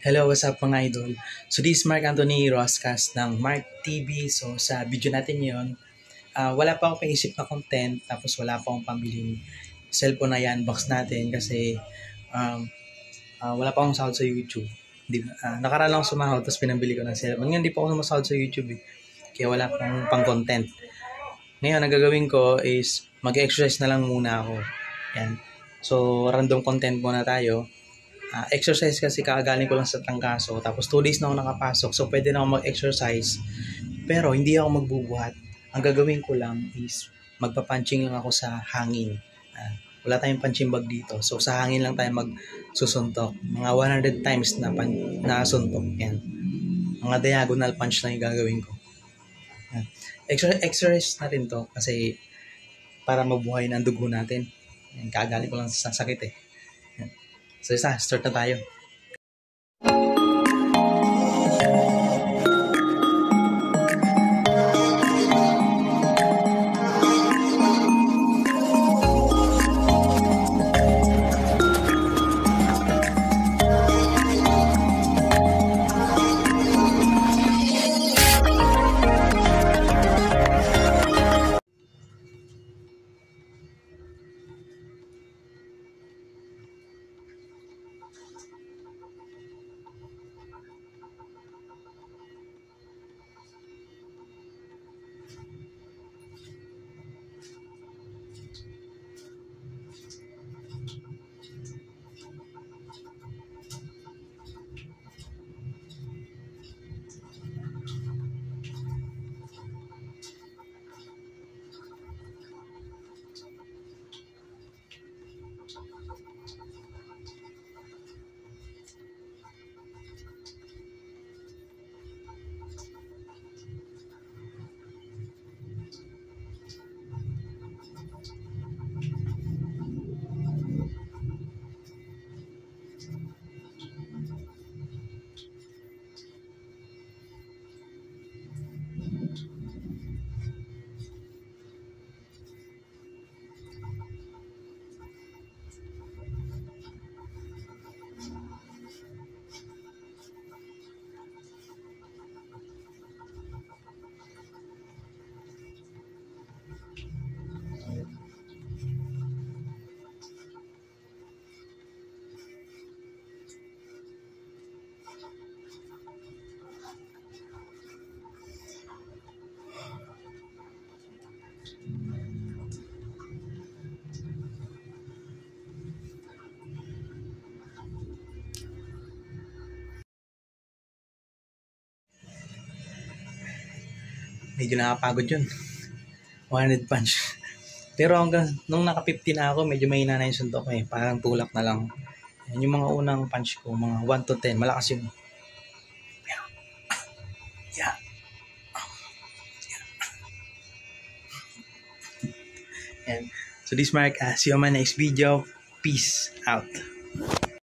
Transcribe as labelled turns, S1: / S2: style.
S1: Hello, what's up mga idol? So this is Mark Anthony Roscas ng Mark TV. So sa video natin ngayon, wala pa akong paisip na content, tapos wala pa akong pambiling cellphone na i-unbox natin kasi wala pa akong sahod sa YouTube. Nakaraan lang ako sumahod, tapos pinambili ko ng cellphone. Ngayon, hindi pa ako sumasahod sa YouTube kaya wala pang content. Ngayon, ang gagawin ko is mag-exercise na lang muna ako. Yan. So, random content muna tayo. Exercise kasi kakagaling ko lang sa trangkaso, tapos 2 days na ako nakapasok, so pwede na ako mag-exercise pero hindi ako magbubuhat. Ang gagawin ko lang is magpapunching lang ako sa hangin. Wala tayong punching bag dito, so sa hangin lang tayo magsusuntok, mga 100 times na suntok. Yan, mga diagonal punch lang yung gagawin ko. Exercise na rin to kasi para mabuhay ng dugo natin. Yan, kakagaling ko lang sa sakit eh. So start na tayo. Medyo nakapagod yun. 100 punch. Pero hanggang nung naka-50 na ako, medyo mahina na yung suntok eh. Parang tulak na lang. Yan yung mga unang punch ko, mga 1 to 10. Malakas yun. Yeah. And so this Mark, see you on my next video. Peace out.